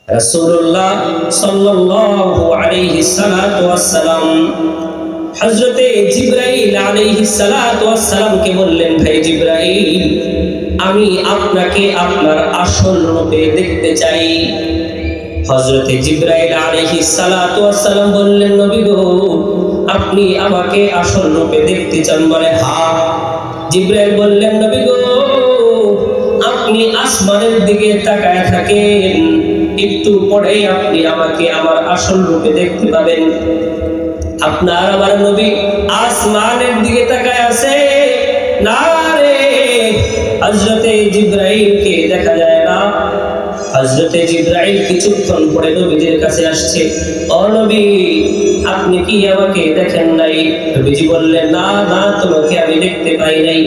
রাসূলুল্লাহ সাল্লাল্লাহু আলাইহি সাল্লাতু ওয়াসসালাম হযরতে জিবরাইল আলাইহিস সালাতু ওয়াসসালামকে বললেন, ভাই জিবরাইল, আমি আপনাকে আপনার আসল রূপে দেখতে চাই। হযরতে জিবরাইল আলাইহিস সালাতু ওয়াসসালাম বললেন, নবী গো, আপনি আমাকে আসল রূপে দেখতে চান? বলে, হ্যাঁ। জিবরাইল বললেন, নবী গো, আপনি আসমানের দিকে তাকায় থাকেন, একটু পরেই আপনি আমাকে আমার আসল রূপে দেখতে পাবেন। আপনার আমার নবী আসমানের দিকে তাকায় আছে, না রে, হযরতে জিবরাইলকে দেখা যায় না। হযরতে জিবরাইল কিছুক্ষণ পরে নবীজির কাছে আসছে। ও নবী, আপনি কি আমাকে দেখেন নাই? নবীজি বললেন, না না, তোমাকে আমি দেখতে পাই নাই।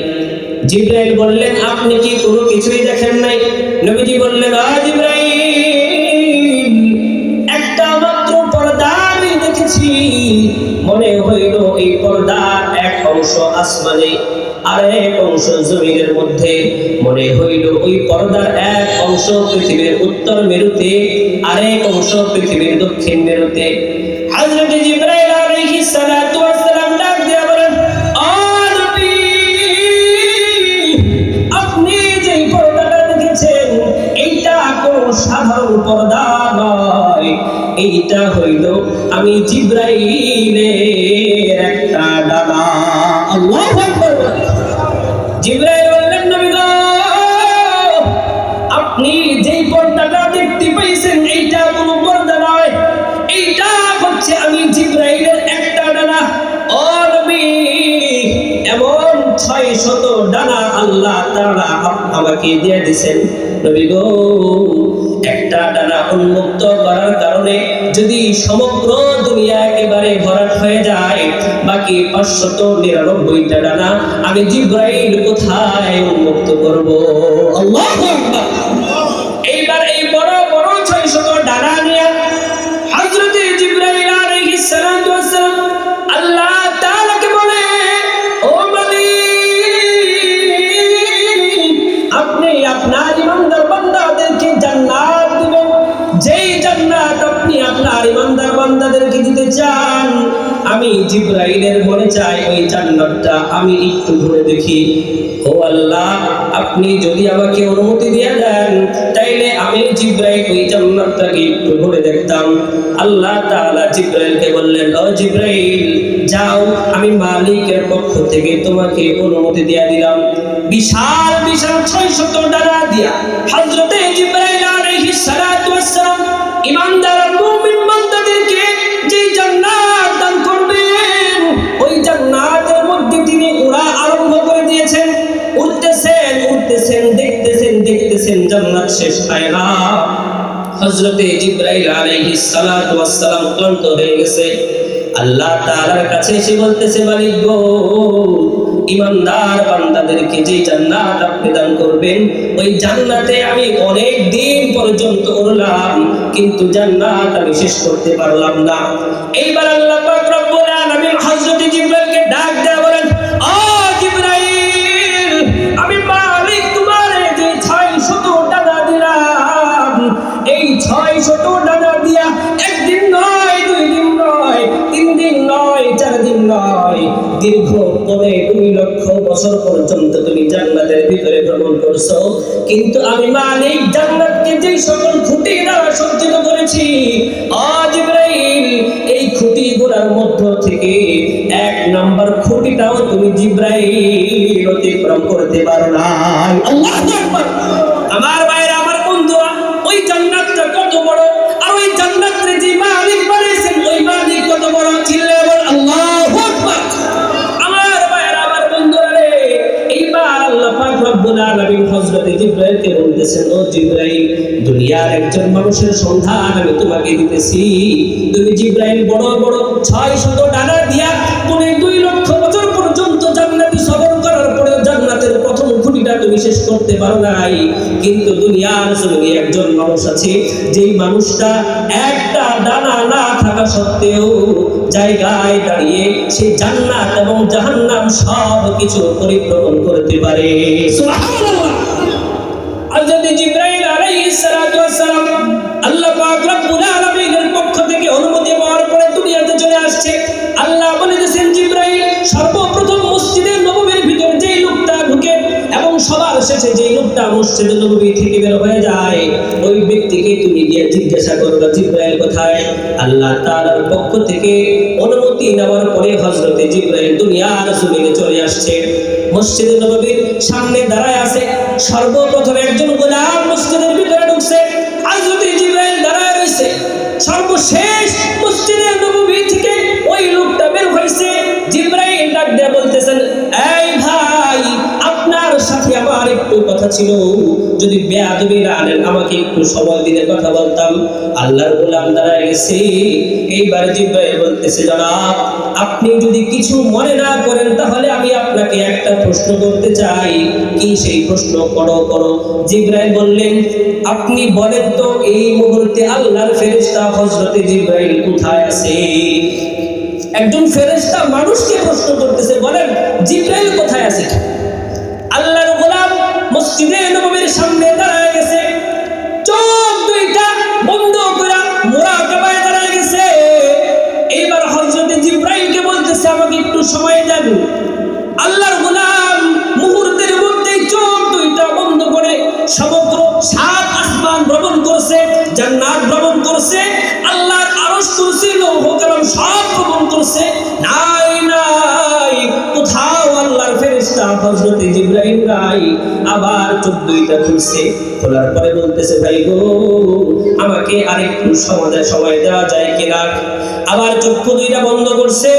জিবরাইল বললেন, আপনি কি কোনো কিছুই দেখেন নাই? নবীজি বললেন, জিবরাইল, একটা মাত্র পর্দা আমি দেখেছি। মনে হইল এই পর্দার এক অংশ আসমানে আর এক অংশ জমিনের মধ্যে। মনে হইল ওই পর্দার এক অংশ পৃথিবীর উত্তর মেরুতে আর এক অংশ পৃথিবীর দক্ষিণ মেরুতে। হযরত জিবরাইল আলাইহিস সালাতু ওয়াসসালাম ডাক দিয়ে বলেন, ও নবী, আপনি যে পর্দাটা দেখেছেন এইটা কোনো সাধারণ পর্দা নয়, এইটা হইল আমি জিবরাইলের একটা ডানা। আল্লাহু আকবার। জিবরাইল বললেন, নবী গো, আপনি যে পর্দাটা দেখতে পাইছেন এইটা কোনো পর্দা নয়, এইটা হচ্ছে আমি জিবরাইলের একটা ডানা। ও নবী, এমন 600 ডানা আল্লাহ তাআলা আমাকে দিয়ে দিয়েছেন। নবী গো, একটা ডানা উন্মুক্ত করার কারণে যদি সমগ্র দুনিয়া একেবারে ভরাট হয়ে যায়, বাকি 599টা ডানা আমি জিবরাইল কোথায় উন্মুক্ত করব? আল্লাহু আকবার। এইবার এই বড় বড় 600 ডানা নিয়ে হযরতে জিবরাইল আলাইহিস সালাতু ওয়াসসালাম আল্লাহ তাআলাকে বলে, ও মালিক, আপনি আপনার ইমানদার বান্দাদেরকে জান্নাত দিবেন। যেই জান্নাত আপনি আপনার ইমানদার বান্দাদেরকে দিতে চান, আমি জিবরাইলের মনে চাই ওই জান্নাতটা আমি একটু ঘুরে দেখি। ও আল্লাহ, আপনি যদি আমাকে অনুমতি দিয়ে দেন তাইলে আমি জিবরাইল ওই জান্নাতটাকে একটু ঘুরে দেখতাম। আল্লাহ তাআলা জিবরাইলকে বললেন, ও জিবরাইল, যাও, আমি মালিকের পক্ষ থেকে তোমাকে অনুমতি দিয়ে দিলাম। বিশাল বিশাল 600 ডানা দিয়া হযরতে জিবরাইল আলাইহিস সালাতু ওয়াসসালাম ইমানদার মুমিন বান্দাদেরকে যে জান্নাত দান করবেন, ওই জান্নাতের মধ্যে তিনি উড়া আরম্ভ করে দিয়েছেন। উঠতেছেন উঠতেছেন, দেখতেছেন দেখতেছেন, জান্নাত শেষ হয় না। হযরতে জিবরাইল আলাইহিস সালাতু ওয়াসসালাম ক্লান্ত হয়ে গেছে। আল্লাহ তাআলার কাছে এসে বলতেছে, মালিক গো, ইমানদার বান্দাদেরকে যে জান্নাত আপনি দান করবেন, ওই জান্নাতে আমি অনেক দিন পর্যন্ত উড়লাম, কিন্তু জান্নাত আমি শেষ করতে পারলাম না। এইবার আল্লাহ পাক রব্বুল আলামিন হযরত জিবরাইলকে ডাক দেয়া বলেন, ও জিবরাইল, আমি মালিক তোমারে যে 600 ডানা দিলাম, এই 600 ডানা দিয়া একদিন নয়, 2 দিন নয়, 3 দিন নয়, 4 দিন নয়, দীর্ঘ 2 লক্ষ বছর পর্যন্ত তুমি জান্নাতের ভিতরে ভ্রমণ করছো, কিন্তু আমি মালিক জান্নাতকে যে সকল খুঁটি দ্বারা সজ্জিত করেছি, ও জিবরাইল, এই খুঁটিগুলোর মধ্য থেকে 1 নাম্বার খুঁটিটাও তুমি জিবরাইল অতিক্রম করতে পারো না। আল্লাহু আকবার। আমার ভাইরা, আমার বন্ধুরা, ওই জান্নাতটা কত বড়, আর ওই জান্নাতের যে মালিক বানিয়েছেন ওই মালিক কত বড়, চিল্লায়ে বল আল্লাহু আকবার। আমার ভাইরা, আমার বন্ধুরা রে, এইবার আল্লাহ পাক রব্বুল আলামিন হযরতে জিবরাইলকে বলতেছেন, ও জিবরাইল, দুনিয়ার একজন মানুষের সন্ধান আমি তোমাকে দিতেছি। তুমি জিবরাইল বড় বড় 600 ডানা দিয়া 2 লক্ষ বছর পর্যন্ত জান্নাতে সফর করার পরে জান্নাতের প্রথম খুঁটিটা তুমি শেষ করতে পারো নাই, কিন্তু দুনিয়ার জমিনে একজন মানুষ আছে, যেই মানুষটা একটা ডানা না থাকা সত্ত্বেও জায়গায় দাঁড়িয়ে সে জান্নাত এবং জাহান্নাম সব কিছু পরিভ্রমণ করতে পারে। সুবহানাল্লাহ। হযরত জিবরাইল আলাইহিস সালাতু ওয়াস সালাম আল্লাহ পাক শেষে যে লোকটা মসজিদে নববী থেকে বের হয়ে যায়, ওই ব্যক্তিকে তুমি গিয়ে জিজ্ঞাসা করবে জিবরাইল কোথায়। আল্লাহ তাআলার পক্ষ থেকে অনুমতি নেওয়ার পরে হযরতে জিবরাইল দুনিয়ার জমিনে চলে আসছে। মসজিদে নববীর সামনে দাঁড়ায় আছে। সর্বপ্রথম একজন গোলাম মসজিদের ভিতরে ঢুকছে, হযরতে জিবরাইল দাঁড়ায় রইছে। সর্বশেষ মসজিদে নববী থেকে ওই লোকটা বের হইছে। জিবরাইল ডাক দিয়ে বলতেছেন, এই ভাই, আপনার সাথে আমার একটু কথা ছিল, যদি বেয়াদবি না আনেন আমাকে একটু সময় দিলে কথা বলতাম। আল্লাহর গোলাম দাঁড়ায় গেছে। এইবার জিবরাইল বলতেছে, জনাব, আপনি যদি কিছু মনে না করেন তাহলে আমি আপনাকে একটা প্রশ্ন করতে চাই। কি সেই প্রশ্ন? করো। জিবরাইল বললেন, আপনি বলেন তো এই মুহূর্তে আল্লাহর ফেরেশতা হযরতে জিবরাইল কোথায় আছে? একজন ফেরেশতা মানুষকে প্রশ্ন করতেছে, বলেন জিবরাইল কোথায় আছে? আল্লাহর গোলাম মসজিদে নববীর সামনে দাঁড়ায় গেছে, চোখ দুইটা বন্ধ করে মুরাকাবায় দাঁড়ায় গেছে। এইবার হযরতে জিবরাইলকে বলতেছে, আমাকে একটু সময় দেন। আল্লাহর গোলাম মুহূর্তের মধ্যেই চোখ দুইটা বন্ধ করে সমগ্র সাত আসমান ভ্রমণ করছে, জান্নাত ভ্রমণ করছে, আল্লাহর আরশ কুরসি লৌহ কলম সব ভ্রমণ করছে। নাই কোথাও আল্লাহর ফেরেশতা হযরতে জিবরাইল নাই। আবার চোখ দুইটা খুলছে, খোলার পরে বলতেছে, ভাই গো, আমাকে আরেকটু সময় দেওয়া যায় কিনা? আবার চক্ষু দুইটা বন্ধ করছে।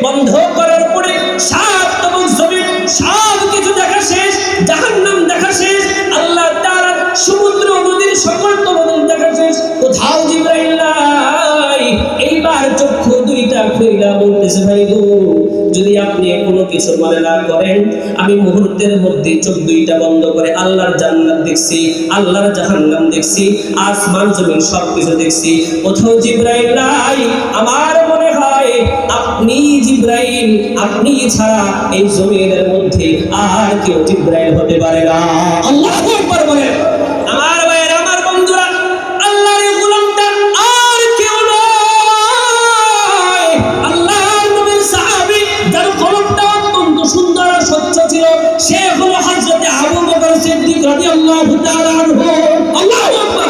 বন্ধ করার পরে সাত তবক জমিন সব কিছু দেখা শেষ, জাহান্নাম দেখা শেষ, আল্লাহ তাআলার সমুদ্র নদীর সকল তলদেশ দেখা শেষ, কোথাও জিবরাইল নাই। এইবার চক্ষু দুইটা খুইলা বলতেছে, ভাই গো, যদি আপনি কোনো কিছু মনে না করেন, আমি মুহূর্তের মধ্যে চোখ দুইটা বন্ধ করে আল্লাহর জান্নাত দেখছি, আল্লাহর জাহান্নাম দেখছি, আসমান জমিন সবকিছু দেখছি, কোথাও জিবরাইল নাই। আমার মনে হয় আপনি জিবরাইল, আপনি ছাড়া এই জমিনের মধ্যে আর কেউ জিবরাইল হতে পারে না। আল্লাহু আকবার বলেন। আমার ভাইয়েরা, আমার বন্ধুরা, আল্লাহর গোলামটা আর কেউ নয়, আল্লাহর নবীর সাহাবী, যার কলমটা অত্যন্ত সুন্দর আর স্বচ্ছ ছিল, সে হলো হযরতে আবু বকর সিদ্দিক রাদিয়াল্লাহু তাআলা আনহু। আল্লাহু আকবার।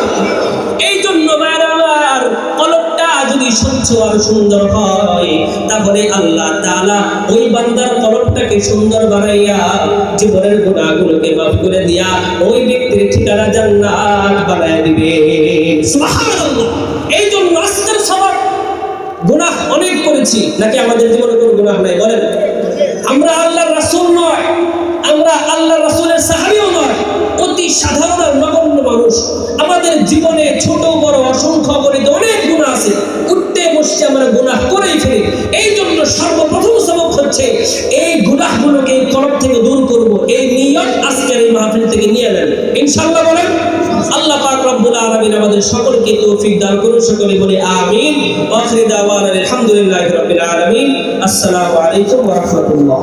এই জন্য ভাইয়েরা আমার, কলমটা যদি স্বচ্ছ আর সুন্দর হয়, তাহলে আল্লাহ তাআলা ওই বান্দার কলমটাকে সুন্দর বানাইয়া জীবনের গুনাহগুলোকে মাফ করে দিয়া ওই ব্যক্তির ঠিকানা জান্নাত বানায় দিবে। সুবহানাল্লাহ। এই জন্য আজকের সবার গুনাহ অনেক করেছি, নাকি আমাদের জীবনে কোনো গুনাহ নাই? বলেন। আমরা আল্লাহর রাসূল নয়, আমরা আল্লাহর রাসূলের সাহাবীও নয়, অতি সাধারণ আর নগণ্য মানুষ। আমাদের জীবনে ছোট বড় অসংখ্য অগণিত অনেক গুনাহ আছে, উঠতে বসতে আমরা গুনাহ করেই ফেলি। এই জন্য সর্বপ্রথম সবক হচ্ছে এই গুনাহগুলোকে এই কলব থেকে দূর করব, এই নিয়ত আজকের এই মাহফিল থেকে নিয়ে নেন ইনশাআল্লাহ। বলেন। আল্লাহ পাক রব্বুল আলামিন আমাদের সকলকে তৌফিক দান করুন। সকলে বলি আমিন। ওয়া আখিরু দাওয়ানা আলহামদুলিল্লাহি রাব্বিল আলামিন। আসসালামু আলাইকুম ওয়া রাহমাতুল্লাহ।